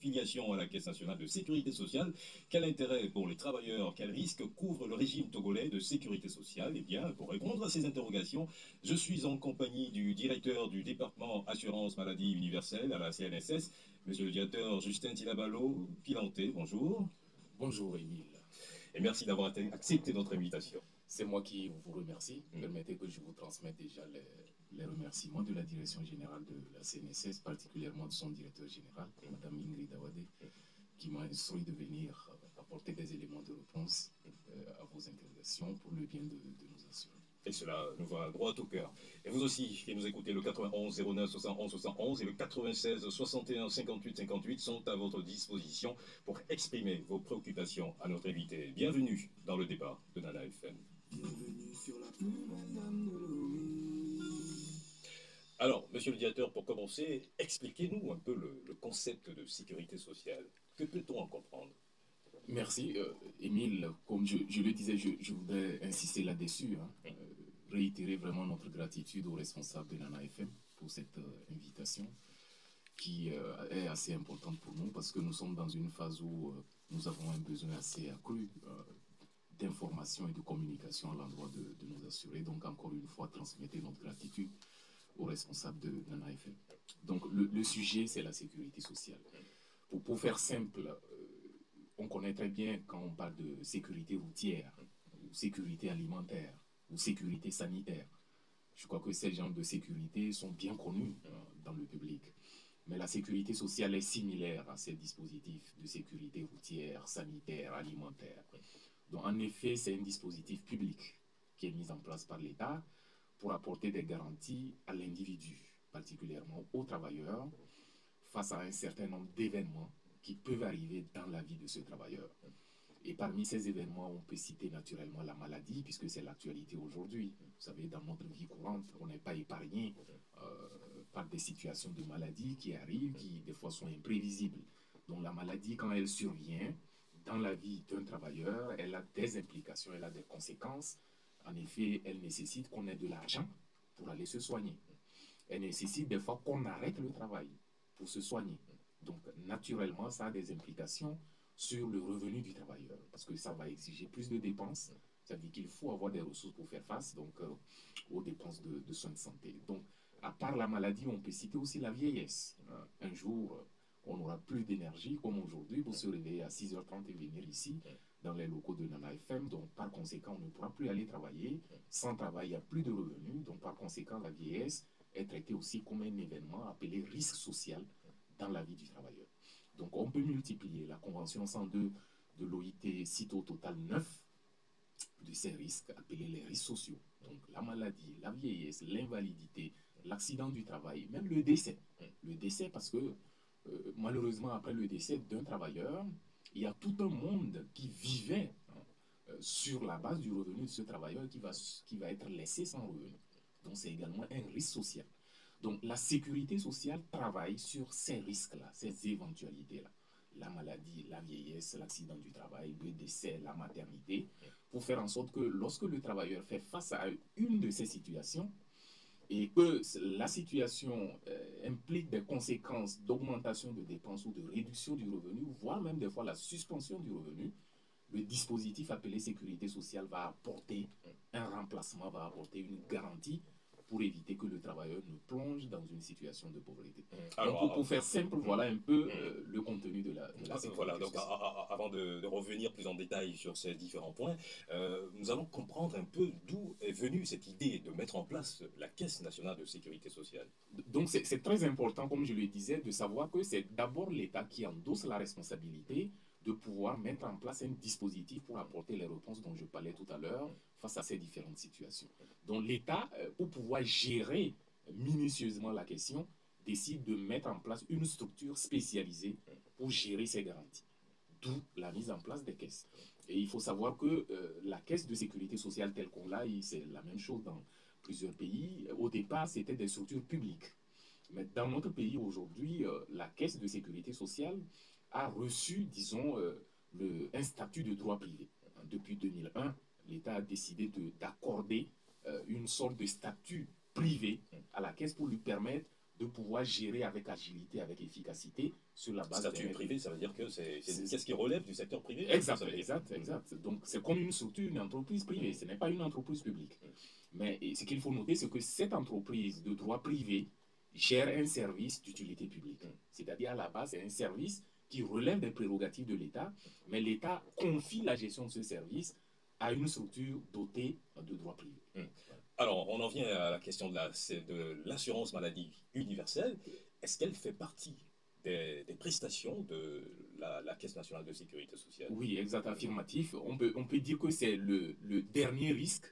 filiation à la Caisse nationale de sécurité sociale. Quel intérêt pour les travailleurs, quel risque couvre le régime togolais de sécurité sociale? Eh bien, pour répondre à ces interrogations, je suis en compagnie du directeur du département assurance maladie universelle à la CNSS, monsieur le directeur Justin Tilabalo Pilanté. Bonjour. Bonjour Émile. Et merci d'avoir accepté notre invitation. C'est moi qui vous remercie. Permettez que je vous transmette déjà les remerciements de la direction générale de la CNSS, particulièrement de son directeur général, Mme Ingrid Awade, qui m'a instruit de venir apporter des éléments de réponse à vos interrogations pour le bien de nos assurés. Et cela nous va droit au cœur. Et vous aussi, qui nous écoutez, le 91 09 71 71 et le 96 61 58 58 sont à votre disposition pour exprimer vos préoccupations à notre invité. Bienvenue dans le débat de Nana FM. Bienvenue sur la plus belle dame de l'Orient. Alors, monsieur le directeur, pour commencer, expliquez-nous un peu le concept de sécurité sociale. Que peut-on en comprendre? Merci, Émile. Comme je le disais, je voudrais insister là-dessus, réitérer vraiment notre gratitude aux responsables de Nana FM pour cette invitation qui est assez importante pour nous parce que nous sommes dans une phase où nous avons un besoin assez accru d'information et de communication à l'endroit de nos assurés. Donc, encore une fois, transmettez notre gratitude aux responsables de Nana FM. Donc, le sujet, c'est la sécurité sociale. Pour faire simple, on connaît très bien quand on parle de sécurité routière, ou sécurité alimentaire, ou sécurité sanitaire. Je crois que ces genres de sécurité sont bien connus dans le public. Mais la sécurité sociale est similaire à ces dispositifs de sécurité routière, sanitaire, alimentaire. Donc, en effet, c'est un dispositif public qui est mis en place par l'État pour apporter des garanties à l'individu, particulièrement aux travailleurs, face à un certain nombre d'événements qui peuvent arriver dans la vie de ce travailleur. Et parmi ces événements, on peut citer naturellement la maladie, puisque c'est l'actualité aujourd'hui. Vous savez, dans notre vie courante, on n'est pas épargné par des situations de maladie qui arrivent, qui des fois sont imprévisibles. Donc la maladie, quand elle survient dans la vie d'un travailleur, elle a des implications, elle a des conséquences. En effet, elle nécessite qu'on ait de l'argent pour aller se soigner. Elle nécessite des fois qu'on arrête le travail pour se soigner. Donc, naturellement, ça a des implications sur le revenu du travailleur, parce que ça va exiger plus de dépenses. Ça veut dire qu'il faut avoir des ressources pour faire face aux dépenses de soins de santé. Donc, à part la maladie, on peut citer aussi la vieillesse. Un jour, on n'aura plus d'énergie, comme aujourd'hui, pour se réveiller à 6h30 et venir ici, dans les locaux de Nana FM. Donc, par conséquent, on ne pourra plus aller travailler. Sans travail, il n'y a plus de revenus. Donc, par conséquent, la vieillesse est traitée aussi comme un événement appelé risque social dans la vie du travailleur. Donc, on peut multiplier. La Convention 102 de l'OIT cite au total 9 de ces risques appelés les risques sociaux. Donc, la maladie, la vieillesse, l'invalidité, l'accident du travail, même le décès. Le décès parce que, malheureusement, après le décès d'un travailleur, il y a tout un monde qui vivait sur la base du revenu de ce travailleur qui va être laissé sans revenu. Donc, c'est également un risque social. Donc, la sécurité sociale travaille sur ces risques-là, ces éventualités-là. La maladie, la vieillesse, l'accident du travail, le décès, la maternité, pour faire en sorte que lorsque le travailleur fait face à une de ces situations, et que la situation implique des conséquences d'augmentation de dépenses ou de réduction du revenu, voire même des fois la suspension du revenu, le dispositif appelé sécurité sociale va apporter un remplacement, va apporter une garantie pour éviter que le travailleur ne plonge dans une situation de pauvreté. Alors, donc, pour faire simple, voilà un peu le contenu de la sécurité voilà, donc sociale. avant de revenir plus en détail sur ces différents points, nous allons comprendre un peu d'où est venue cette idée de mettre en place la Caisse nationale de sécurité sociale. Donc, c'est très important, comme je le disais, de savoir que c'est d'abord l'État qui endosse la responsabilité de pouvoir mettre en place un dispositif pour apporter les réponses dont je parlais tout à l'heure face à ces différentes situations. Donc l'État, pour pouvoir gérer minutieusement la question, décide de mettre en place une structure spécialisée pour gérer ces garanties. D'où la mise en place des caisses. Et il faut savoir que la caisse de sécurité sociale telle qu'on l'a, c'est la même chose dans plusieurs pays. Au départ, c'était des structures publiques. Mais dans notre pays aujourd'hui, la caisse de sécurité sociale a reçu, disons, un statut de droit privé. Depuis 2001, l'État a décidé d'accorder une sorte de statut privé à la caisse pour lui permettre de pouvoir gérer avec agilité, avec efficacité, sur la base statut privé, ça veut dire que c'est qu'est-ce qui relève du secteur privé? Exact, exact. Donc, c'est comme une structure, une entreprise privée, ce n'est pas une entreprise publique. Mais ce qu'il faut noter, c'est que cette entreprise de droit privé gère un service d'utilité publique. C'est-à-dire, à la base, c'est un service qui relève des prérogatives de l'État, mais l'État confie la gestion de ce service à une structure dotée de droit privé. Alors, on en vient à la question de l'assurance maladie universelle. Est-ce qu'elle fait partie des prestations de la Caisse nationale de sécurité sociale? Oui, exact, affirmatif. On peut dire que c'est le dernier risque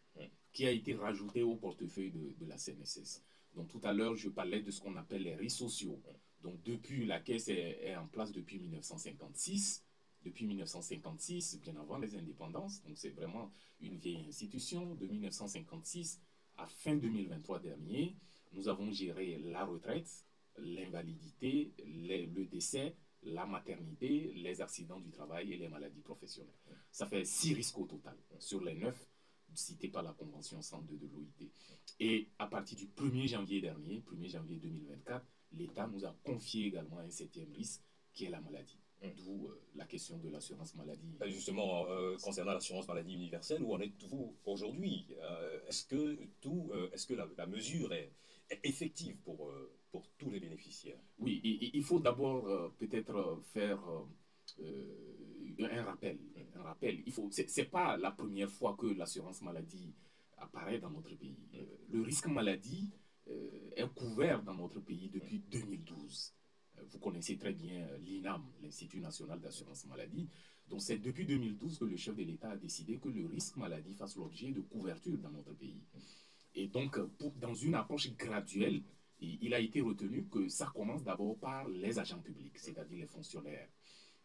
qui a été rajouté au portefeuille de la CNSS. Donc tout à l'heure, je parlais de ce qu'on appelle les risques sociaux. Donc depuis, la Caisse est en place depuis 1956. Depuis 1956, bien avant les indépendances. Donc c'est vraiment une vieille institution. De 1956 à fin 2023 dernier, nous avons géré la retraite, l'invalidité, le décès, la maternité, les accidents du travail et les maladies professionnelles. Ça fait 6 risques au total sur les 9 cités par la Convention 102 de l'OIT. Et à partir du 1er janvier dernier, 1er janvier 2024, l'État nous a confié également un 7e risque qui est la maladie. D'où la question de l'assurance maladie. Justement, concernant l'assurance maladie universelle, où en êtes-vous aujourd'hui? Est-ce que la mesure est effective pour tous les bénéficiaires? Oui, il faut d'abord peut-être faire un rappel. Ce n'est pas la première fois que l'assurance maladie apparaît dans notre pays. Le risque maladie est couvert dans notre pays depuis 2012. Vous connaissez très bien l'INAM, l'Institut national d'assurance maladie. Donc c'est depuis 2012 que le chef de l'État a décidé que le risque maladie fasse l'objet de couverture dans notre pays. Et donc, dans une approche graduelle, il a été retenu que ça commence d'abord par les agents publics, c'est-à-dire les fonctionnaires.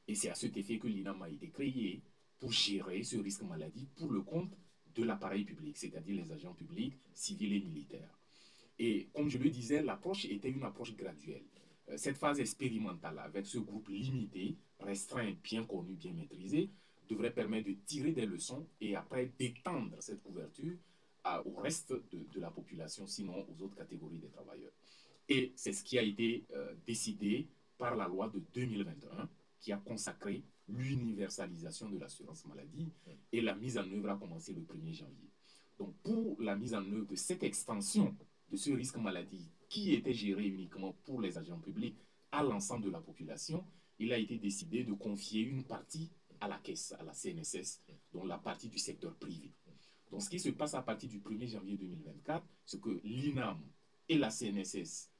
Et c'est à cet effet que l'INAM a été créé pour gérer ce risque maladie pour le compte de l'appareil public, c'est-à-dire les agents publics, civils et militaires. Et comme je le disais, l'approche était une approche graduelle. Cette phase expérimentale avec ce groupe limité, restreint, bien connu, bien maîtrisé, devrait permettre de tirer des leçons et après d'étendre cette couverture au reste de la population, sinon aux autres catégories des travailleurs. Et c'est ce qui a été décidé par la loi de 2021 qui a consacré l'universalisation de l'assurance maladie et la mise en œuvre a commencé le 1er janvier. Donc pour la mise en œuvre de cette extension de ce risque maladie qui était géré uniquement pour les agents publics à l'ensemble de la population, il a été décidé de confier une partie à la caisse, à la CNSS, donc la partie du secteur privé. Donc ce qui se passe à partir du 1er janvier 2024, c'est que l'INAM et la CNSS,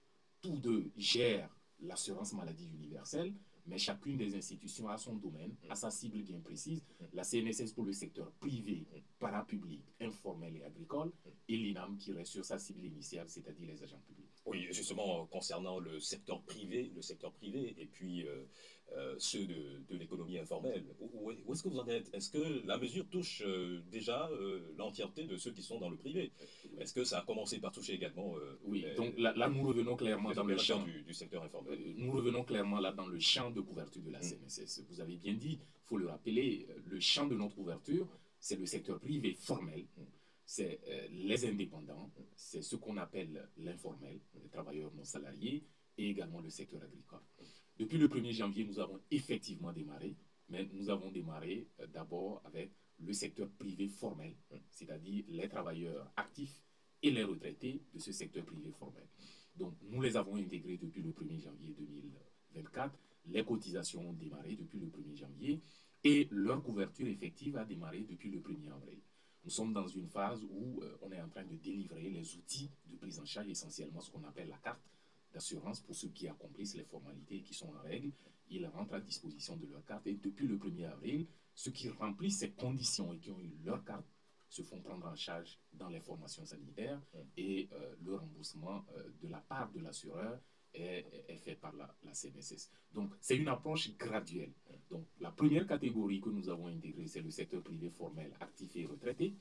tous deux gèrent l'assurance maladie universelle, mais chacune des institutions a son domaine, a sa cible bien précise. La CNSS pour le secteur privé, parapublic, informel et agricole, et l'INAM qui reste sur sa cible initiale, c'est-à-dire les agents publics. Oui, justement, concernant le secteur privé et puis ceux de l'économie informelle, où est-ce que vous en êtes? Est-ce que la mesure touche déjà l'entièreté de ceux qui sont dans le privé? Est-ce que ça a commencé par toucher également oui, donc là, nous revenons clairement dans le champ du secteur informel. Nous revenons clairement là dans le champ de couverture de la CNSS. Vous avez bien dit, il faut le rappeler, le champ de notre couverture, c'est le secteur privé formel. C'est les indépendants, c'est ce qu'on appelle l'informel, les travailleurs non salariés, et également le secteur agricole. Depuis le 1er janvier, nous avons effectivement démarré, mais nous avons démarré d'abord avec le secteur privé formel, c'est-à-dire les travailleurs actifs et les retraités de ce secteur privé formel. Donc, nous les avons intégrés depuis le 1er janvier 2024. Les cotisations ont démarré depuis le 1er janvier et leur couverture effective a démarré depuis le 1er avril. Nous sommes dans une phase où on est en train de délivrer les outils de prise en charge, essentiellement ce qu'on appelle la carte d'assurance pour ceux qui accomplissent les formalités et qui sont en règle. Ils rentrent à disposition de leur carte et depuis le 1er avril, ceux qui remplissent ces conditions et qui ont eu leur carte se font prendre en charge dans les formations sanitaires et le remboursement de la part de l'assureur est fait par la CNSS. Donc, c'est une approche graduelle. Donc, la première catégorie que nous avons intégrée, c'est le secteur privé formel, actif et retraité,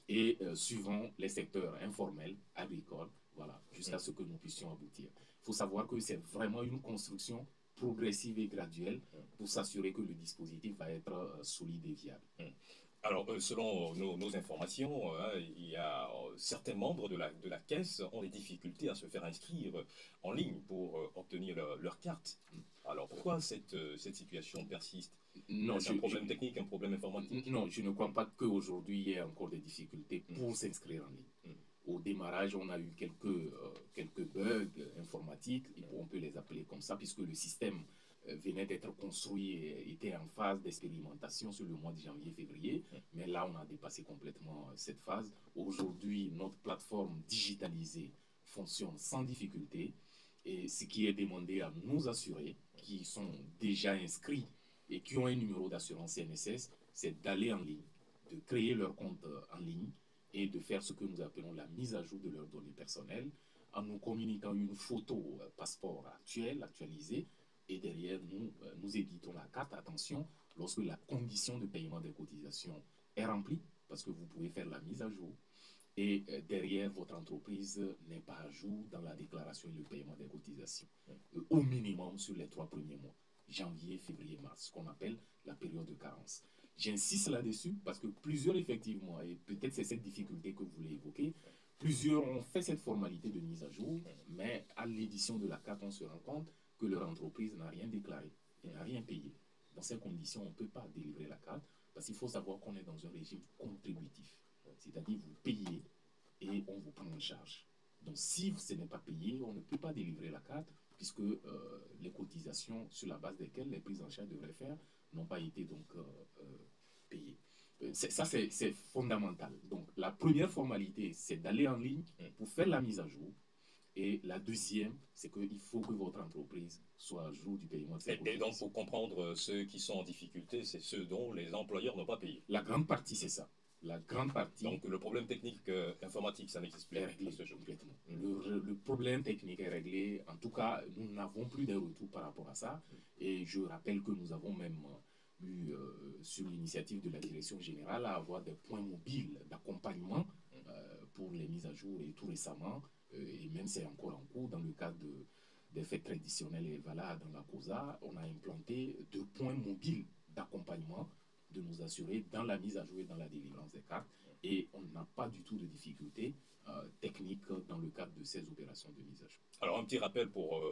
et suivant les secteurs informels, agricoles, voilà, jusqu'à ce que nous puissions aboutir. Il faut savoir que c'est vraiment une construction progressive et graduelle pour s'assurer que le dispositif va être solide et viable. Alors, selon nos informations, hein, il y a certains membres de la caisse ont des difficultés à se faire inscrire en ligne pour obtenir leur carte. Alors, pourquoi cette situation persiste? Non, Est-ce un problème technique, un problème informatique? non, je ne crois pas qu'aujourd'hui il y ait encore des difficultés pour s'inscrire en ligne. Au démarrage, on a eu quelques bugs informatiques, on peut les appeler comme ça, puisque le système venait d'être construit et était en phase d'expérimentation sur le mois de janvier-février. Mais là, on a dépassé complètement cette phase. Aujourd'hui, notre plateforme digitalisée fonctionne sans difficulté. Et ce qui est demandé à nos assurés qui sont déjà inscrits et qui ont un numéro d'assurance CNSS, c'est d'aller en ligne, de créer leur compte en ligne et de faire ce que nous appelons la mise à jour de leurs données personnelles en nous communiquant une photo passeport actualisée, et derrière nous éditons la carte. Attention, lorsque la condition de paiement des cotisations est remplie, parce que vous pouvez faire la mise à jour, et derrière votre entreprise n'est pas à jour dans la déclaration et le paiement des cotisations, au minimum sur les 3 premiers mois, janvier, février, mars, ce qu'on appelle la période de carence. J'insiste là-dessus parce que plusieurs, effectivement, et peut-être c'est cette difficulté que vous voulez évoquer, plusieurs ont fait cette formalité de mise à jour, mais à l'édition de la carte, on se rend compte que leur entreprise n'a rien déclaré et n'a rien payé. Dans ces conditions, on ne peut pas délivrer la carte parce qu'il faut savoir qu'on est dans un régime contributif. C'est-à-dire vous payez et on vous prend en charge. Donc si ce n'est pas payé, on ne peut pas délivrer la carte puisque les cotisations sur la base desquelles les prises en charge devraient faire n'ont pas été donc payées. Ça, c'est fondamental. Donc la première formalité, c'est d'aller en ligne pour faire la mise à jour. Et la deuxième, c'est qu'il faut que votre entreprise soit à jour du paiement de ses Et donc, cotisations. pour comprendre, ceux qui sont en difficulté, c'est ceux dont les employeurs n'ont pas payé. La grande partie, c'est ça. La grande partie. Donc, le problème technique informatique, ça n'existe plus. Est réglé complètement. Le problème technique est réglé. En tout cas, nous n'avons plus de retours par rapport à ça. Et je rappelle que nous avons même eu, sur l'initiative de la direction générale, à avoir des points mobiles d'accompagnement pour les mises à jour. Et tout récemment, et même c'est encore en cours, dans le cadre des fêtes traditionnelles et voilà, dans la COSA, on a implanté 2 points mobiles d'accompagnement de nos assurés dans la mise à jour et dans la délivrance des cartes. Et on n'a pas du tout de difficultés techniques dans le cadre de ces opérations de mise à jour. Alors, un petit rappel pour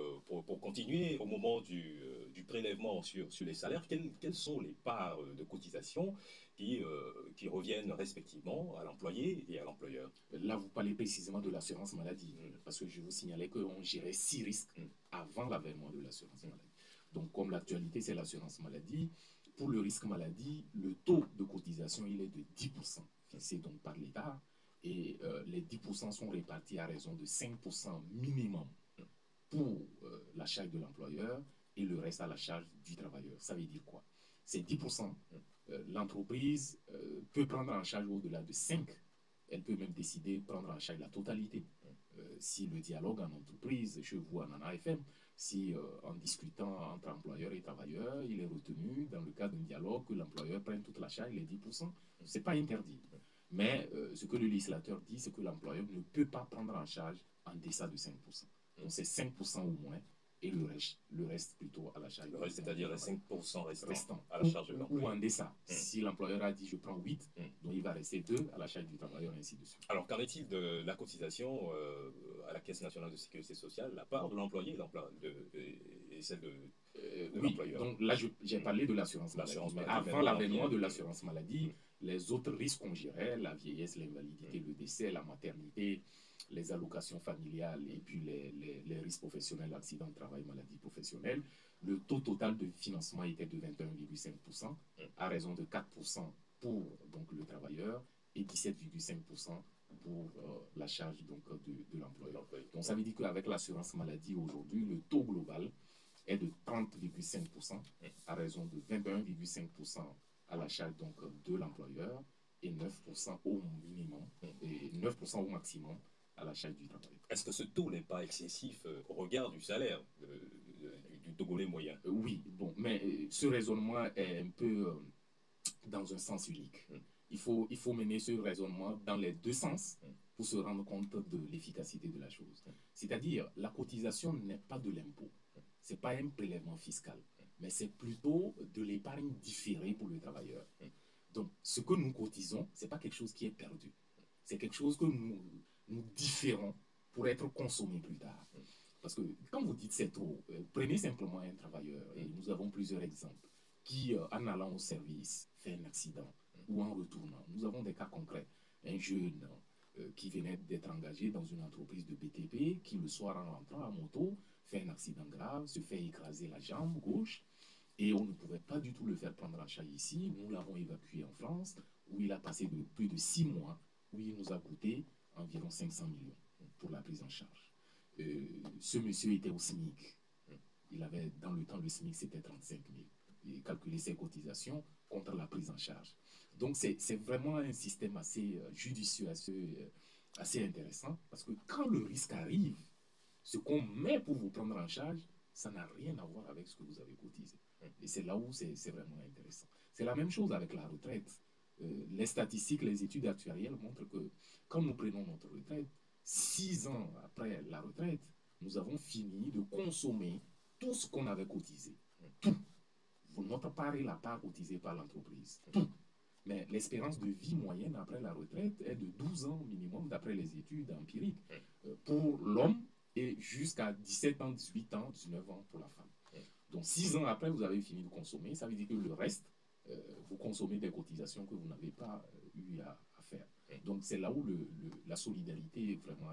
continuer. Au moment du prélèvement sur les salaires, quelles sont les parts de cotisation qui reviennent respectivement à l'employé et à l'employeur? Là, vous parlez précisément de l'assurance maladie, parce que je vous signalais qu'on gérait 6 risques avant l'avènement de l'assurance maladie. Donc, comme l'actualité, c'est l'assurance maladie, pour le risque maladie, le taux de cotisation, il est de 10%, fixé donc par l'État, et les 10% sont répartis à raison de 5% minimum pour la charge de l'employeur et le reste à la charge du travailleur. Ça veut dire quoi? C'est 10%. L'entreprise peut prendre en charge au-delà de 5. Elle peut même décider de prendre en charge la totalité. Si le dialogue en entreprise, chez vous en AFM, si en discutant entre employeurs et travailleurs, il est retenu dans le cadre d'un dialogue que l'employeur prenne toute la charge, les 10%, ce n'est pas interdit. Mais ce que le législateur dit, c'est que l'employeur ne peut pas prendre en charge en deçà de 5%. Donc c'est 5% au moins et le reste plutôt à la charge. Le reste, c'est-à-dire les 5% restants à la ou, charge de ou l'employeur. en deçà. Si l'employeur a dit je prends 8, donc il va rester 2 à la charge du travailleur, ainsi de suite. Alors, qu'en est-il de la cotisation à la Caisse nationale de sécurité sociale, la part de l'employé et celle de Oui, l'employeur? donc là, j'ai parlé de l'assurance maladie. Mais avant l'avènement de l'assurance maladie, les autres risques qu'on gérait, la vieillesse, l'invalidité, le décès, la maternité, les allocations familiales et puis les risques professionnels, accidents de travail, maladies professionnelles, le taux total de financement était de 21,5% à raison de 4% pour donc, le travailleur et 17,5% pour la charge donc, de l'employeur. Donc ça veut dire qu'avec l'assurance maladie aujourd'hui, le taux global est de 30,5% à raison de 21,5% à la charge donc, de l'employeur et 9% au minimum et 9% au maximum à la charge du travailleur. Est-ce que ce taux n'est pas excessif au regard du salaire du Togolais moyen? Oui, bon, mais ce raisonnement est un peu dans un sens unique. Il faut mener ce raisonnement dans les deux sens pour se rendre compte de l'efficacité de la chose. C'est-à-dire, la cotisation n'est pas de l'impôt. Ce n'est pas un prélèvement fiscal, mais c'est plutôt de l'épargne différée pour le travailleur. Donc, ce que nous cotisons, ce n'est pas quelque chose qui est perdu. C'est quelque chose que nous différons pour être consommé plus tard. Parce que quand vous dites c'est trop, prenez simplement un travailleur, et nous avons plusieurs exemples, qui, en allant au service, fait un accident, ou en retournant. Nous avons des cas concrets. Un jeune qui venait d'être engagé dans une entreprise de BTP, qui le soir en rentrant à moto, fait un accident grave, se fait écraser la jambe gauche, et on ne pouvait pas du tout le faire prendre en charge ici. Nous l'avons évacué en France, où il a passé plus de 6 mois, où il nous a coûté environ 500 millions pour la prise en charge. Ce monsieur était au SMIC. Il avait, dans le temps, le SMIC, c'était 35 000. Il calculait ses cotisations contre la prise en charge. Donc, c'est vraiment un système assez judicieux, assez intéressant, parce que quand le risque arrive, ce qu'on met pour vous prendre en charge, ça n'a rien à voir avec ce que vous avez cotisé. Et c'est là où c'est vraiment intéressant. C'est la même chose avec la retraite. Les statistiques, les études actuarielles montrent que quand nous prenons notre retraite, 6 ans après la retraite, nous avons fini de consommer tout ce qu'on avait cotisé. Tout. Notre part est la part cotisée par l'entreprise. Tout. Mais l'espérance de vie moyenne après la retraite est de 12 ans minimum d'après les études empiriques pour l'homme et jusqu'à 17 ans, 18 ans, 19 ans pour la femme. Donc 6 ans après, vous avez fini de consommer. Ça veut dire que le reste, vous consommez des cotisations que vous n'avez pas eu à faire. Donc c'est là où la solidarité vraiment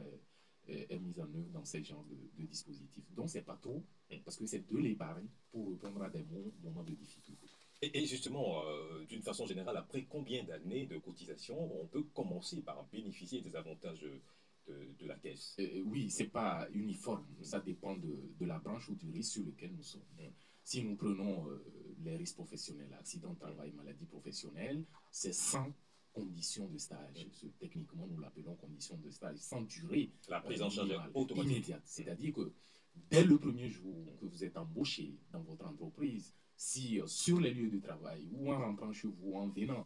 est mise en œuvre dans ces genres de dispositifs. Donc c'est pas trop, parce que c'est de l'épargne pour répondre à des moments de difficulté. Et justement, d'une façon générale, après combien d'années de cotisation on peut commencer par bénéficier des avantages de la caisse? Oui, ce n'est pas uniforme. Ça dépend de la branche ou du risque sur lequel nous sommes. Si nous prenons les risques professionnels, accident de travail, maladie professionnelle, c'est sans conditions de stage. Techniquement, nous l'appelons conditions de stage, sans durée la prise en charge automatique. Immédiate. C'est-à-dire que dès le premier jour que vous êtes embauché dans votre entreprise, si sur les lieux de travail ou en rentrant chez vous, en venant,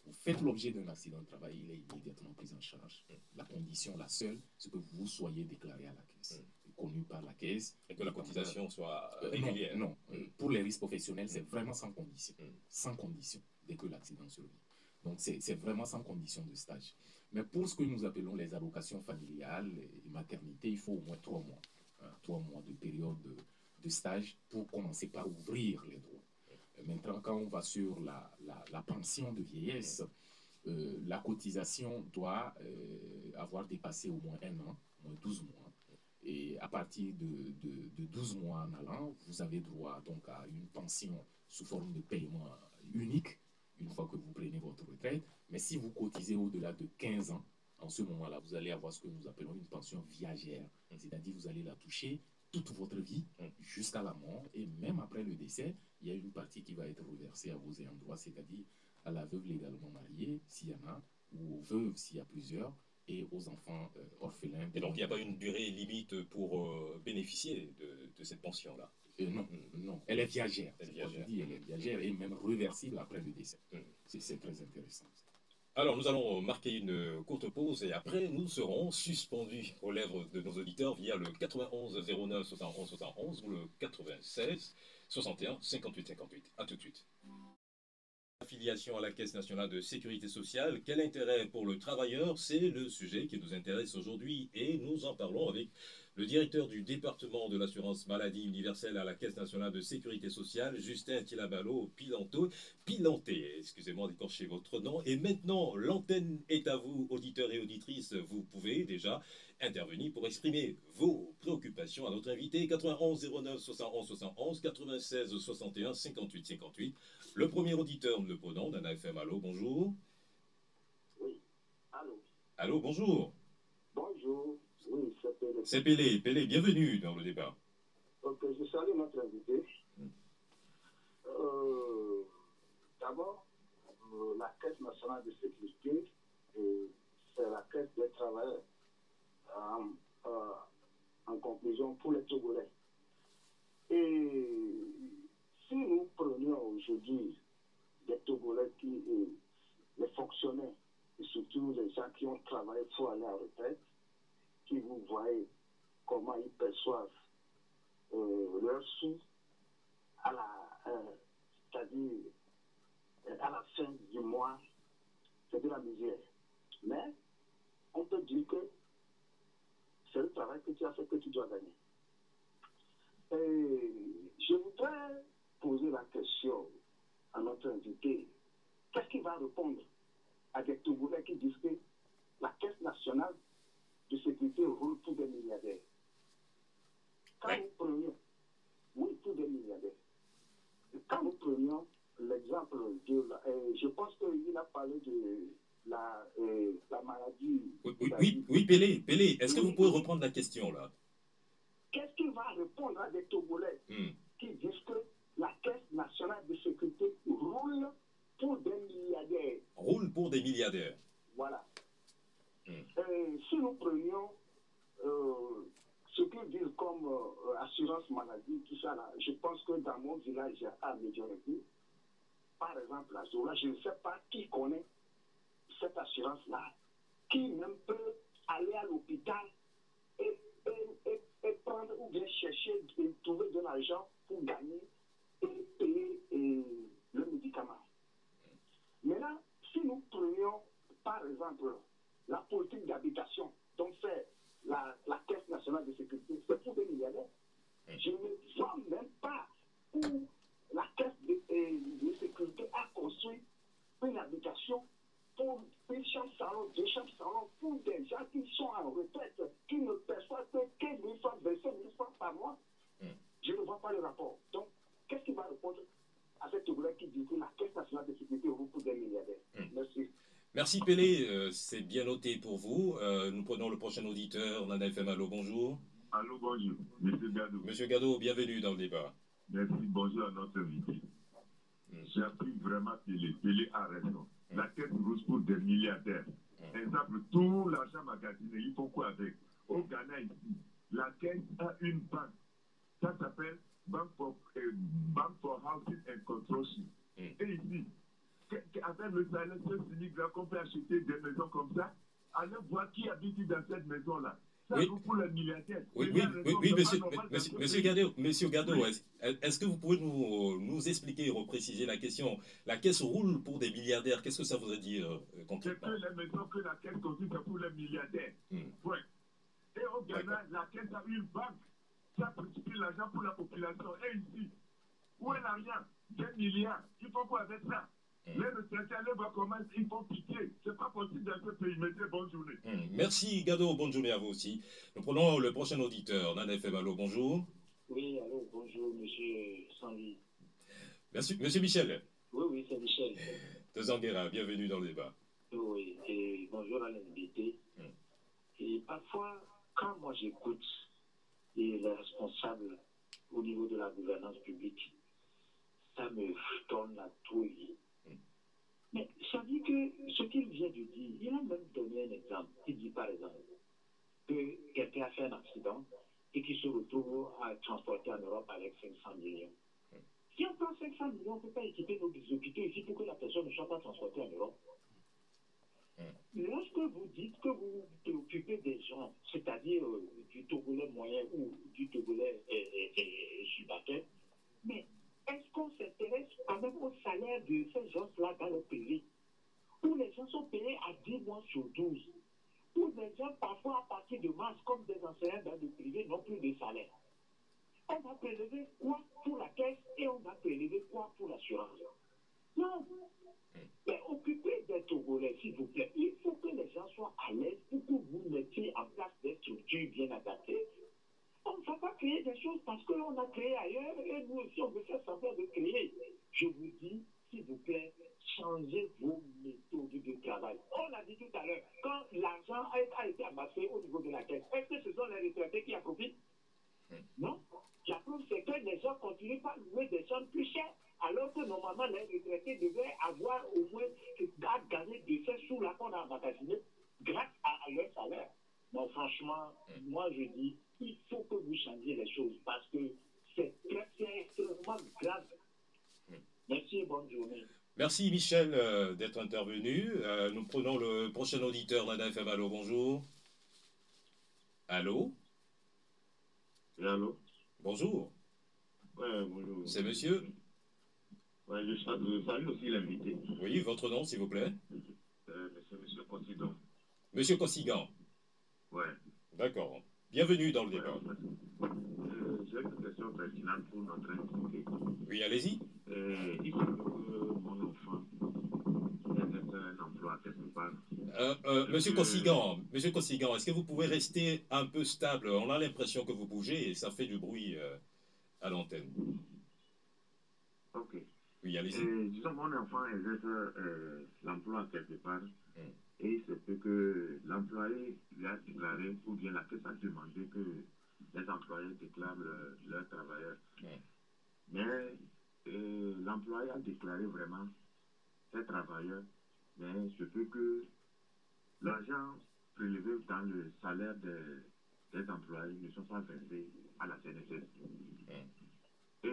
vous faites l'objet d'un accident de travail, il est immédiatement pris en charge. La condition, la seule, c'est que vous soyez déclaré à la caisse, connu par la caisse. Et que la cotisation soit régulière. Non. Pour les risques professionnels, c'est vraiment sans condition. Sans condition, dès que l'accident survient. Donc, c'est vraiment sans condition de stage. Mais pour ce que nous appelons les allocations familiales et maternité, il faut au moins 3 mois. 3 mois de période de stage pour commencer par ouvrir les droits. Maintenant, quand on va sur la pension de vieillesse, la cotisation doit avoir dépassé au moins 1 an, au moins 12 mois. Et à partir de 12 mois en allant, vous avez droit donc à une pension sous forme de paiement unique, une fois que vous prenez votre retraite. Mais si vous cotisez au-delà de 15 ans, en ce moment-là, vous allez avoir ce que nous appelons une pension viagère. C'est-à-dire vous allez la toucher toute votre vie jusqu'à la mort. Et même après le décès, il y a une partie qui va être reversée à vos ayants droit, c'est-à-dire à la veuve légalement mariée, s'il y en a, ou aux veuves, s'il y a plusieurs, et aux enfants orphelins. Et donc, il n'y a pas une durée limite pour bénéficier de cette pension-là? Non, elle est viagère. Elle est viagère et même réversible après le décès. C'est très intéressant. Alors, nous allons marquer une courte pause et après, nous serons suspendus aux lèvres de nos auditeurs via le 91 09 71 71 ou le 96 61 58 58. À tout de suite. Affiliation à la Caisse nationale de sécurité sociale, quel intérêt pour le travailleur? C'est le sujet qui nous intéresse aujourd'hui et nous en parlons avec le directeur du département de l'assurance maladie universelle à la Caisse nationale de sécurité sociale, Justin Tilabalo Pilanté, excusez-moi d'écorcher votre nom. Et maintenant, l'antenne est à vous, auditeurs et auditrices. Vous pouvez déjà intervenir pour exprimer vos préoccupations à notre invité. 91 09 71 71 96 61 58 58. Le premier auditeur, nous le prenons, Nana FM. Allô, bonjour. Oui, allô. Allô, bonjour. Bonjour. Oui, c'est Pélé. C'est Pélé. Pélé, bienvenue dans le débat. Ok, je salue notre invité. D'abord, la Caisse nationale de sécurité, c'est la Caisse des travailleurs. En conclusion, pour les Togolais. Et si nous prenions aujourd'hui des Togolais les fonctionnaires, et surtout les gens qui ont travaillé pour aller à la retraite, qui vous voyez comment ils perçoivent leurs sous c'est-à-dire à la fin du mois, c'est de la misère. Mais on peut dire que c'est le travail que tu as fait que tu dois gagner. Et je voudrais poser la question à notre invité. Qu'est-ce qu'il va répondre à des Togolais qui disent que la Caisse nationale de sécurité roule pour des milliardaires? Quand nous prenions, oui, pour des milliardaires. Et quand nous prenions l'exemple de je pense qu'il a parlé de la maladie. Oui, Pélé, est-ce que vous pouvez reprendre la question là? Qu'est-ce qu'il va répondre à des Togolais qui disent que la Caisse nationale de sécurité roule pour des milliardaires? Roule pour des milliardaires. Voilà. Si nous prenions ce qu'ils disent comme assurance maladie, tout ça là, je pense que dans mon village à Médiorité, par exemple, là, je ne sais pas qui connaît cette assurance-là, qui même peut aller à l'hôpital et prendre ou bien chercher et trouver de l'argent pour gagner et payer le médicament. Maintenant, si nous prenions, par exemple, la politique d'habitation, donc c'est la Caisse nationale de sécurité, c'est pour des milliardaires. Je ne vois même pas où la Caisse de sécurité a construit une habitation pour une chambre salon, deux chambres salon, pour des gens qui sont en retraite, qui ne perçoivent que 15 000 francs, 25 000 francs par mois. Je ne vois pas le rapport. Donc, qu'est-ce qui va répondre à cette Togolais qui dit que la Caisse nationale de sécurité roule pour des milliardaires? Merci. Merci Pélé, c'est bien noté pour vous. Nous prenons le prochain auditeur, Nana FM. Allô, bonjour. Allô, bonjour, Monsieur Gado. Monsieur Gado, bienvenue dans le débat. Merci, bonjour à notre invité. J'appuie vraiment Pélé. Pélé a raison. La caisse rouge pour des milliardaires. Exemple, tout l'argent magasiné, il faut quoi avec? Au Ghana ici, la caisse a une banque. Ça s'appelle Bank for Housing and Construction. Et ici, avec le salaire social qu'on peut acheter des maisons comme ça, allez voir qui habite dans cette maison-là. Ça vaut pour les milliardaires. Oui, monsieur Gado, oui. Est-ce que vous pouvez nous expliquer et repréciser la question? La caisse roule pour des milliardaires. Qu'est-ce que ça voudrait dire concrètement? C'est que les maisons que la caisse construit, c'est pour les milliardaires. Point. Et au Ghana, la caisse a une banque. Ça précipite l'argent pour la population. Et ici, où est l'argent? 2 milliards. Il faut quoi avec ça? Les retraités, allez voir comment ils font pitié. C'est pas possible dans ce pays. Mettez bonne journée. Merci Gado, bonne journée à vous aussi. Nous prenons le prochain auditeur. Nana FM, allô, bonjour. Oui, allô, bonjour, monsieur Sandy. Merci, monsieur Michel. Oui, c'est Michel. De Zanguera, bienvenue dans le débat. Oui, et bonjour à l'invité. Et parfois, quand moi j'écoute les responsables au niveau de la gouvernance publique, ça me donne la trouille. Mais ça dit que ce qu'il vient de dire, il a même donné un exemple. Il dit par exemple que quelqu'un a fait un accident et qu'il se retrouve à transporter en Europe avec 500 millions. Si on prend 500 millions, on ne peut pas équiper nos hôpitaux ici pour que la personne ne soit pas transportée en Europe. Lorsque vous dites que vous vous préoccupez des gens, c'est-à-dire du Togolais moyen ou du Togolais subalterne, mais est-ce qu'on s'intéresse quand même au salaire de ces gens-là dans le privé, où les gens sont payés à 10 mois sur 12, où les gens, parfois à partir de mars, comme des enseignants dans le privé, n'ont plus de salaire? On va prélever quoi pour la caisse et on va prélever quoi pour l'assurance? Non. Mais occupez des Togolais, s'il vous plaît. Il faut que les gens soient à l'aise pour que vous mettiez en place des structures bien adaptées. On ne va pas créer des choses parce qu'on a créé ailleurs et nous aussi on veut faire semblant de créer. Je vous dis, s'il vous plaît, changez vos méthodes de travail. On l'a dit tout à l'heure, quand l'argent a été amassé au niveau de la caisse, est-ce que ce sont les retraités qui en profitent? Non. La preuve, c'est que les gens continuent pas à louer des sommes plus chères, alors que normalement les retraités devaient avoir au moins à gagner de ces sous-là qu'on a emmagasinés grâce à leur salaire. Non, franchement, moi je dis, il faut que vous changiez les choses parce que c'est extrêmement grave. Merci et bonne journée. Merci Michel d'être intervenu. Nous prenons le prochain auditeur, Nana FM. Allô, bonjour. Allô? Allô? Bonjour. Ouais, bonjour. C'est monsieur? Ouais, je salue aussi l'invité. Oui, votre nom, s'il vous plaît? C'est Monsieur Considon. Monsieur Cossigan. Ouais. D'accord. Bienvenue dans le Ouais, débat. en fait, j'ai une question pertinente pour notre invité. Oui, allez-y. Il se peut que mon enfant ait un emploi quelque part. Monsieur Cossigan, est-ce que vous pouvez rester un peu stable? On a l'impression que vous bougez et ça fait du bruit à l'antenne. Ok. Oui, allez-y. Disons, mon enfant exerce l'emploi quelque part. Mm. Et il se peut que l'employé lui a déclaré, ou bien la caisse a demandé que les employés déclarent leurs travailleurs. Mm. Mais l'employé a déclaré vraiment ses travailleurs, mais il se peut que l'argent prélevé dans le salaire des employés ne sont pas versés à la CNSS. Mm. Et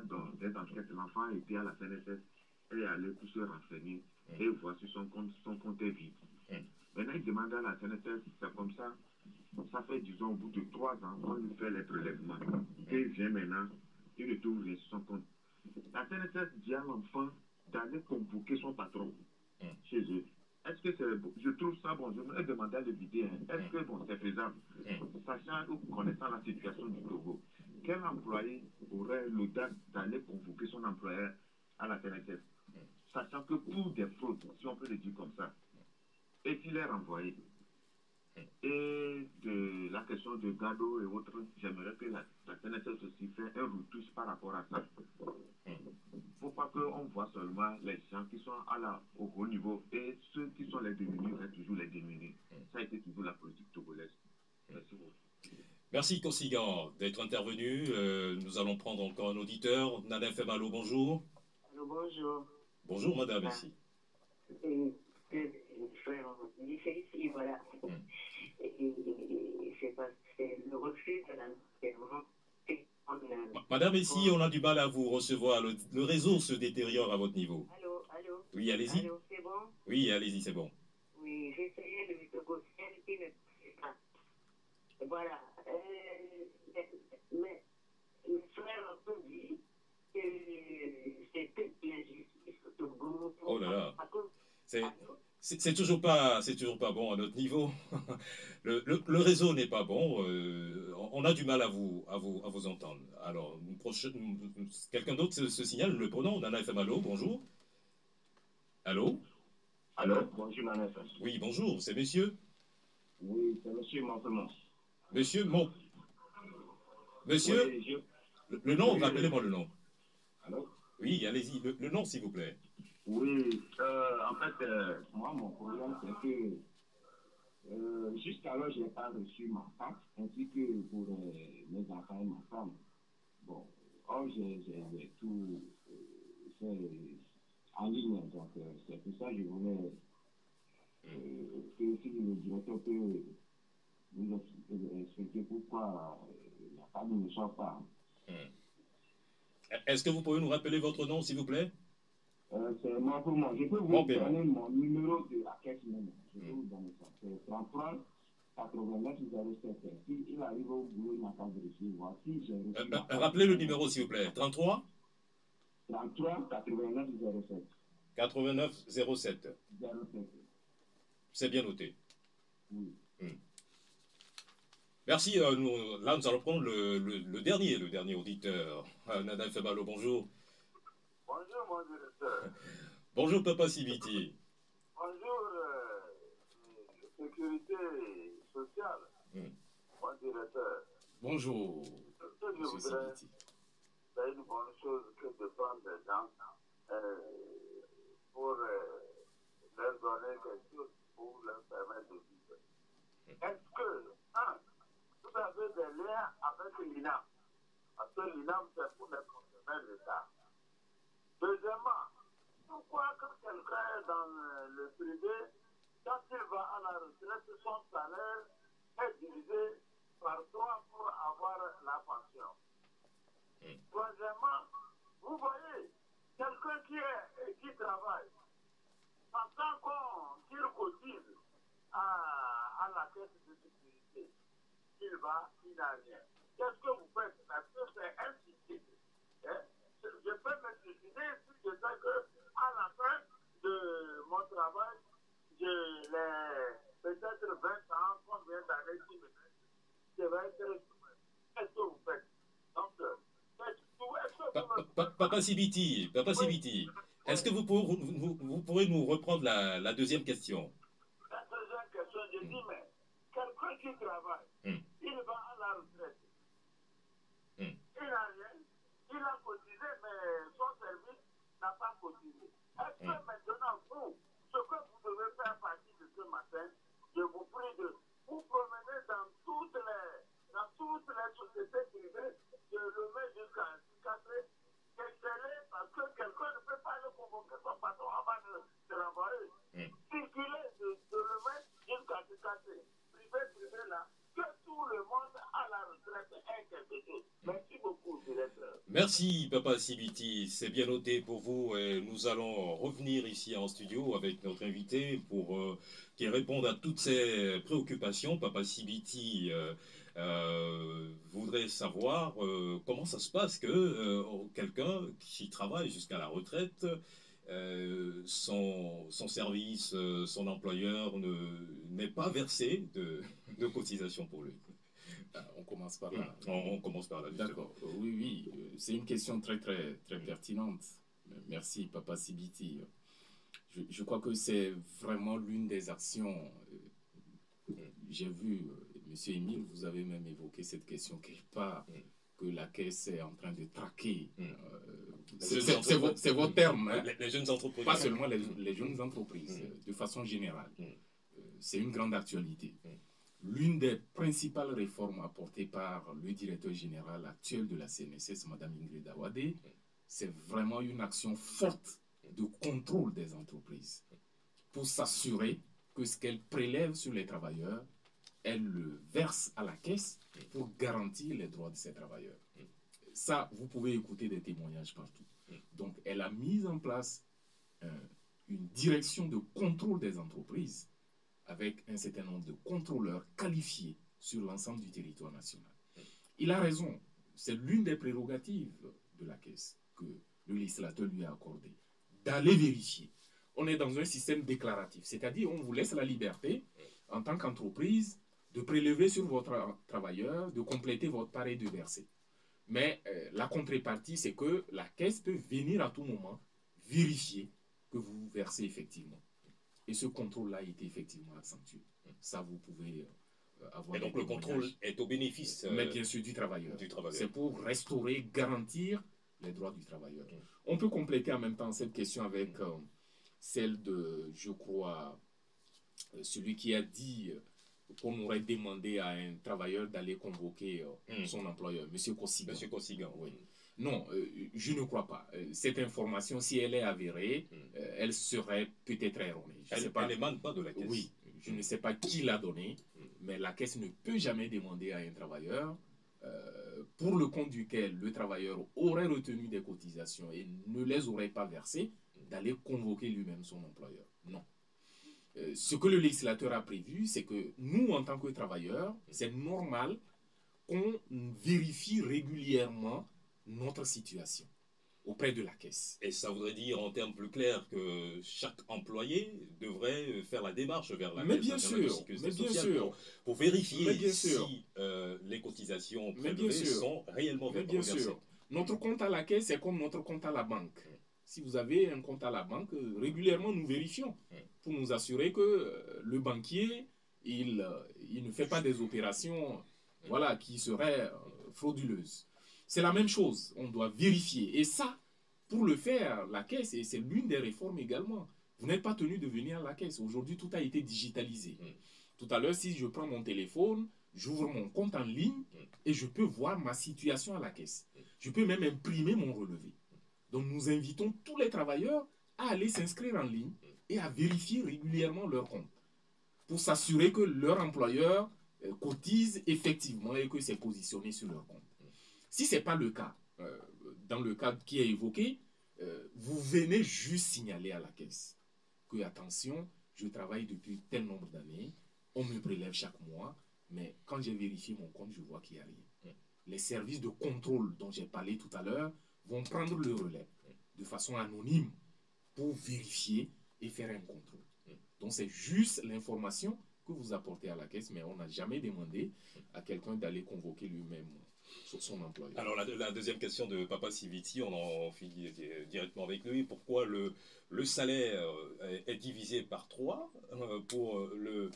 dans des enquêtes, l'enfant était à la CNSS et est allé pour se renseigner et voici son compte est vide. Maintenant, il demande à la CNSS, c'est comme ça, ça fait disons au bout de 3 ans qu'on lui fait les prélèvements. Et il vient maintenant, il ne trouve rien sur son compte. La CNSS dit à l'enfant d'aller convoquer son patron chez eux. Est-ce que c'est bon? Je trouve ça bon. Je voudrais demander à l'éviter. Est-ce que bon, c'est faisable? Sachant ou connaissant la situation du Togo, quel employé aurait l'audace d'aller convoquer son employeur à la CNSS? Sachant que pour des fraudes, si on peut le dire comme ça, et s'il est renvoyé? Et de la question de Gado et autres, j'aimerais que la CNSS aussi fait un retouche par rapport à ça. Il ne faut pas qu'on voit seulement les gens qui sont au haut niveau et ceux qui sont les démunis restent toujours les démunis. Ça a été toujours la politique togolaise. Merci beaucoup. Merci Cossigan d'être intervenu. Nous allons prendre encore un auditeur. Nana Femalo, bonjour. Alors, bonjour. Bonjour madame, ici. Frère, c'est ici, voilà. C'est le refus de l'enterrement. Madame, ici, on a du mal à vous recevoir. Le réseau se détériore à votre niveau. Allô, allô. Oui, allez-y. Allô, c'est bon? Oui, allez-y, c'est bon. Oui, j'essayais de négocier qui ne passait pas. Voilà. Mais mes frères ont dit que c'était l'injustice au Togo. Oh là là. C'est toujours pas bon à notre niveau. Le réseau n'est pas bon. On a du mal à vous entendre. Alors, quelqu'un d'autre se signale. Le pronom, Nana FM, allô, bonjour. Allô? Allô, bonjour Nana FM. Oui, bonjour, c'est monsieur? Oui, c'est monsieur Montemont. Monsieur Monsieur? Oui, le nom, rappelez-moi le nom. Allô? Oui, allez-y, le nom, s'il vous plaît. Oui, en fait, moi, mon problème, c'est que jusqu'alors, je n'ai pas reçu ma taxe, ainsi que pour mes enfants et ma femme. Bon, or, j'ai tout fait en ligne, donc c'est pour ça que je voulais que si le directeur peut nous expliquer pourquoi la famille ne sort pas. Est-ce que vous pouvez nous rappeler votre nom, s'il vous plaît? C'est moi pour moi. Je peux vous donner mon numéro de la caisse même. Je peux vous donner ça. C'est 33 89 07. Si il arrive au boulot, il n'a pas vérifié. Voici, j'ai reçu. Rappelez le numéro, s'il vous plaît. 33 89 07. 89 07. C'est bien noté. Oui. Merci. Là, nous allons prendre le dernier auditeur. Nana Femalo, bonjour. Bonjour, mon directeur. Bonjour, Papa Sibiti. Bonjour, sécurité sociale. Mon directeur. Bonjour. Je voudrais, c'est une bonne chose que de prendre des gens pour leur donner quelque chose pour leur permettre de vivre. Est-ce que, vous avez des liens avec l'INAM? Parce que l'INAM, c'est pour les fonctionnaires de l'État. Deuxièmement, pourquoi quand quelqu'un est dans le privé, quand il va à la retraite, son salaire est divisé par 3 pour avoir la pension? Troisièmement, vous voyez, quelqu'un qui travaille, pendant qu'il cotise à la caisse de sécurité, il n'a rien. Qu'est-ce que vous faites? Parce que c'est un système. Je peux me Papa Sibiti, est-ce que vous pourrez nous reprendre la deuxième question? La deuxième question, je dis, mais quelqu'un qui travaille, il va à la retraite. Il n'a rien, il a cotisé, mais son service n'a pas cotisé. Est-ce que maintenant, vous, ce que vous devez faire à partir de ce matin, je vous prie de vous promener dans toutes les sociétés privées, de le mettre jusqu'à 4 parce que quelqu'un ne peut pas le convoquer son patron avant de l'envoyer. Circuler, de le mettre jusqu'à 4 privé là, que tout le monde à la retraite ait quelque chose. Merci beaucoup, directeur. Merci, Papa Sibiti. C'est bien noté pour vous. Et nous allons revenir ici en studio avec notre invité pour qu'il réponde à toutes ces préoccupations. Papa Sibiti voudrait savoir comment ça se passe que quelqu'un qui travaille jusqu'à la retraite, son service, son employeur n'est pas versé de cotisation pour lui. On commence par là. On commence par là. D'accord. Oui. C'est une question très pertinente. Merci, Papa Sibiti. Je crois que c'est vraiment l'une des actions. J'ai vu, Monsieur Émile, vous avez même évoqué cette question quelque part, que la Caisse est en train de traquer. C'est votre terme. Les jeunes entreprises. Pas seulement les jeunes entreprises, de façon générale. C'est une grande actualité. L'une des principales réformes apportées par le directeur général actuel de la CNSS, Mme Ingrid Awade, c'est vraiment une action forte de contrôle des entreprises pour s'assurer que ce qu'elle prélève sur les travailleurs, elle le verse à la caisse pour garantir les droits de ces travailleurs. Ça, vous pouvez écouter des témoignages partout. Donc, elle a mis en place une direction de contrôle des entreprises avec un certain nombre de contrôleurs qualifiés sur l'ensemble du territoire national. Il a raison, c'est l'une des prérogatives de la Caisse que le législateur lui a accordé, d'aller vérifier. On est dans un système déclaratif, c'est-à-dire on vous laisse la liberté, en tant qu'entreprise, de prélever sur votre travailleur, de compléter votre pareil de verser. Mais la contrepartie, c'est que la Caisse peut venir à tout moment vérifier que vous versez effectivement. Et ce contrôle-là a été effectivement accentué. Ça, vous pouvez avoir. Et donc le contrôle est au bénéfice mais bien sûr du travailleur. C'est pour restaurer, garantir les droits du travailleur. On peut compléter en même temps cette question avec celle de, je crois, celui qui a dit qu'on aurait demandé à un travailleur d'aller convoquer son employeur, M. Kossigan. M. Kossigan, oui. Non, je ne crois pas. Cette information, si elle est avérée, elle serait peut-être erronée. Elle n'émane pas de la Caisse. Oui, je ne sais pas qui l'a donnée, mais la Caisse ne peut jamais demander à un travailleur, pour le compte duquel le travailleur aurait retenu des cotisations et ne les aurait pas versées, d'aller convoquer lui-même son employeur. Non. Ce que le législateur a prévu, c'est que nous, en tant que travailleurs, c'est normal qu'on vérifie régulièrement notre situation auprès de la Caisse. Et ça voudrait dire, en termes plus clairs, que chaque employé devrait faire la démarche vers la Caisse. Bien sûr, pour vérifier si les cotisations prélevées sont réellement versées. Notre compte à la Caisse, c'est comme notre compte à la banque. Si vous avez un compte à la banque, régulièrement nous vérifions pour nous assurer que le banquier, il ne fait pas des opérations qui seraient frauduleuses. C'est la même chose, on doit vérifier. Et ça, pour le faire, la Caisse, et c'est l'une des réformes également, vous n'êtes pas tenu de venir à la Caisse. Aujourd'hui, tout a été digitalisé. Tout à l'heure, si je prends mon téléphone, j'ouvre mon compte en ligne et je peux voir ma situation à la Caisse. Je peux même imprimer mon relevé. Donc, nous invitons tous les travailleurs à aller s'inscrire en ligne et à vérifier régulièrement leur compte pour s'assurer que leur employeur cotise effectivement et que c'est positionné sur leur compte. Si ce n'est pas le cas, dans le cadre qui est évoqué, vous venez juste signaler à la Caisse que, attention, je travaille depuis tel nombre d'années, on me prélève chaque mois, mais quand j'ai vérifié mon compte, je vois qu'il n'y a rien. Les services de contrôle dont j'ai parlé tout à l'heure vont prendre le relais de façon anonyme pour vérifier et faire un contrôle. Donc c'est juste l'information que vous apportez à la Caisse, mais on n'a jamais demandé à quelqu'un d'aller convoquer lui-même son employeur. Alors la deuxième question de Papa Civiti, on en finit directement avec lui. Pourquoi le salaire est divisé par 3 pour le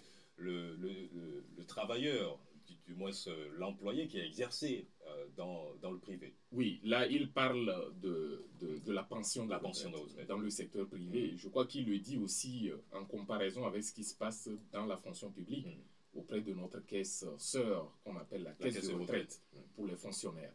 travailleur, du moins l'employé qui a exercé dans le privé? Oui, là il parle de la pension de retraite dans le secteur privé. Je crois qu'il le dit aussi en comparaison avec ce qui se passe dans la fonction publique auprès de notre caisse sœur qu'on appelle la caisse de retraite pour les fonctionnaires.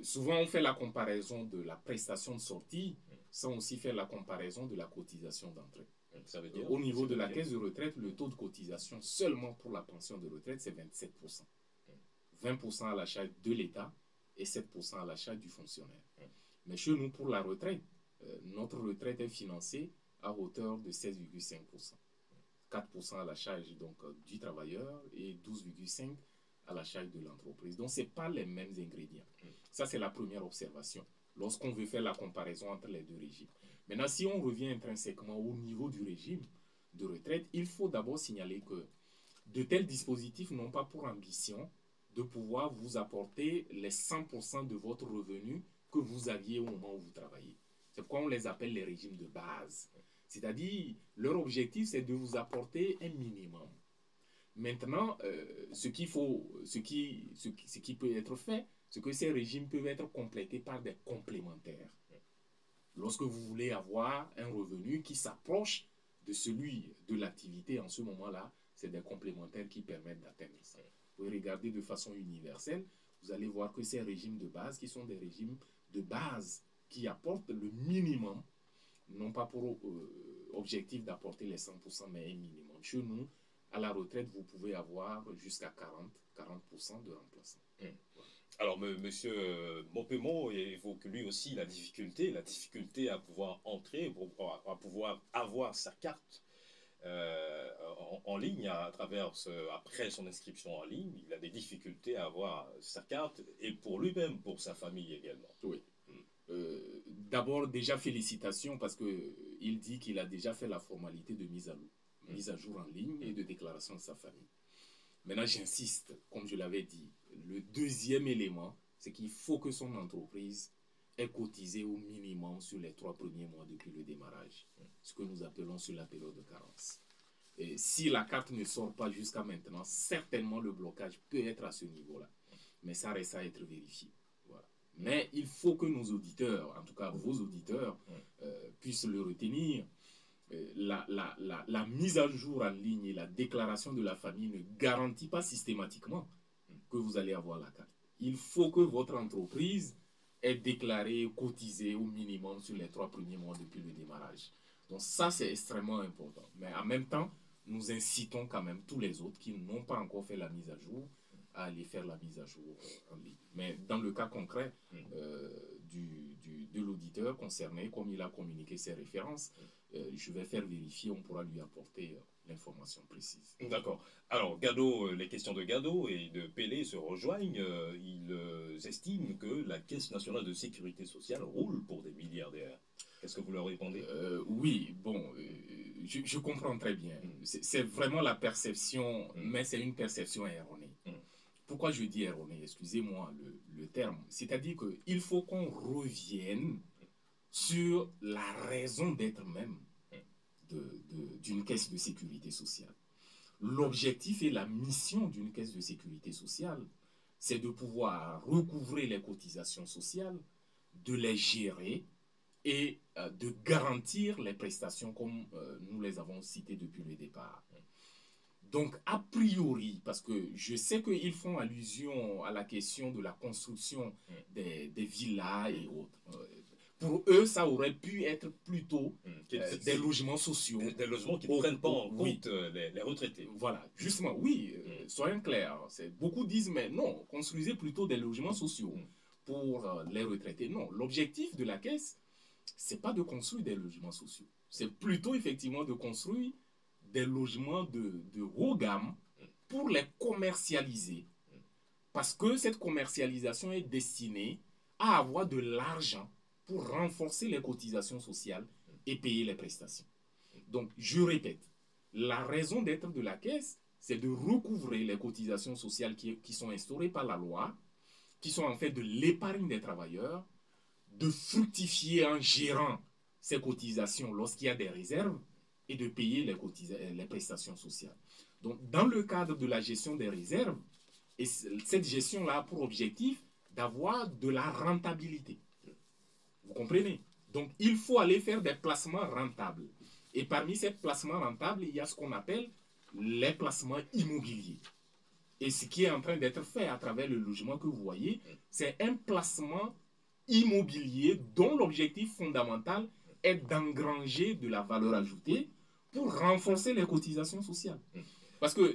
Souvent on fait la comparaison de la prestation de sortie sans aussi faire la comparaison de la cotisation d'entrée. Ça veut dire, au niveau de la caisse de retraite, le taux de cotisation seulement pour la pension de retraite, c'est 27%. 20% à la charge de l'État et 7% à la charge du fonctionnaire. Mais chez nous, pour la retraite, notre retraite est financée à hauteur de 16,5%. 4% à la charge donc, du travailleur et 12,5% à la charge de l'entreprise. Donc, ce n'est pas les mêmes ingrédients. Ça, c'est la première observation, lorsqu'on veut faire la comparaison entre les deux régimes. Maintenant, si on revient intrinsèquement au niveau du régime de retraite, il faut d'abord signaler que de tels dispositifs n'ont pas pour ambition de pouvoir vous apporter les 100% de votre revenu que vous aviez au moment où vous travaillez. C'est pourquoi on les appelle les régimes de base. C'est-à-dire, leur objectif, c'est de vous apporter un minimum. Maintenant, ce qui peut être fait, c'est que ces régimes peuvent être complétés par des complémentaires. Lorsque vous voulez avoir un revenu qui s'approche de celui de l'activité en ce moment-là, c'est des complémentaires qui permettent d'atteindre ça. Vous pouvez regarder de façon universelle, vous allez voir que ces régimes de base, qui sont des régimes de base qui apportent le minimum, non pas pour objectif d'apporter les 100%, mais un minimum. Chez nous, à la retraite, vous pouvez avoir jusqu'à 40% de remplacement. Alors, monsieur Mopemo évoque lui aussi la difficulté à pouvoir entrer, à pouvoir avoir sa carte en ligne après son inscription en ligne. Il a des difficultés à avoir sa carte et pour lui-même, pour sa famille également. Oui. D'abord, déjà félicitations parce qu'il dit qu'il a déjà fait la formalité de mise à jour en ligne et de déclaration de sa famille. Maintenant, j'insiste, comme je l'avais dit, le deuxième élément, c'est qu'il faut que son entreprise ait cotisé au minimum sur les 3 premiers mois depuis le démarrage, ce que nous appelons sur la période de carence. Et si la carte ne sort pas jusqu'à maintenant, certainement le blocage peut être à ce niveau-là. Mais ça reste à être vérifié. Voilà. Mais il faut que nos auditeurs, en tout cas vos auditeurs, puissent le retenir. La mise à jour en ligne et la déclaration de la famille ne garantit pas systématiquement que vous allez avoir la carte. Il faut que votre entreprise ait déclaré, cotisé au minimum sur les 3 premiers mois depuis le démarrage. Donc ça, c'est extrêmement important. Mais en même temps, nous incitons quand même tous les autres qui n'ont pas encore fait la mise à jour à aller faire la mise à jour en ligne. Mais dans le cas concret de l'auditeur concerné, comme il a communiqué ses références, je vais faire vérifier, on pourra lui apporter l'information précise. D'accord. Alors, les questions de Gado et de Pelé se rejoignent. Ils estiment que la Caisse nationale de sécurité sociale roule pour des milliardaires. Qu'est-ce que vous leur répondez? Oui, bon, je comprends très bien. C'est vraiment la perception, mais c'est une perception erronée. Pourquoi je dis erronée? Excusez-moi le terme. C'est-à-dire qu'il faut qu'on revienne sur la raison d'être même d'une caisse de sécurité sociale. L'objectif et la mission d'une caisse de sécurité sociale, c'est de pouvoir recouvrer les cotisations sociales, de les gérer et de garantir les prestations comme nous les avons citées depuis le départ. Donc, a priori, parce que je sais qu'ils font allusion à la question de la construction des villas et autres. Pour eux, ça aurait pu être plutôt des logements sociaux. Des logements qui ne prennent pas en compte les retraités. Voilà, justement, oui, soyons clairs. Beaucoup disent, mais non, construisez plutôt des logements sociaux pour les retraités. Non, l'objectif de la caisse, ce n'est pas de construire des logements sociaux. C'est plutôt effectivement de construire des logements de haut gamme pour les commercialiser. Parce que cette commercialisation est destinée à avoir de l'argent pour renforcer les cotisations sociales et payer les prestations. Donc, je répète, la raison d'être de la caisse, c'est de recouvrer les cotisations sociales qui sont instaurées par la loi qui sont en fait de l'épargne des travailleurs, de fructifier en gérant ces cotisations lorsqu'il y a des réserves et de payer les prestations sociales. Donc, dans le cadre de la gestion des réserves, et cette gestion-là a pour objectif d'avoir de la rentabilité. Vous comprenez? Donc, il faut aller faire des placements rentables. Et parmi ces placements rentables, il y a ce qu'on appelle les placements immobiliers. Et ce qui est en train d'être fait à travers le logement que vous voyez, c'est un placement immobilier dont l'objectif fondamental est d'engranger de la valeur ajoutée pour renforcer les cotisations sociales. Parce que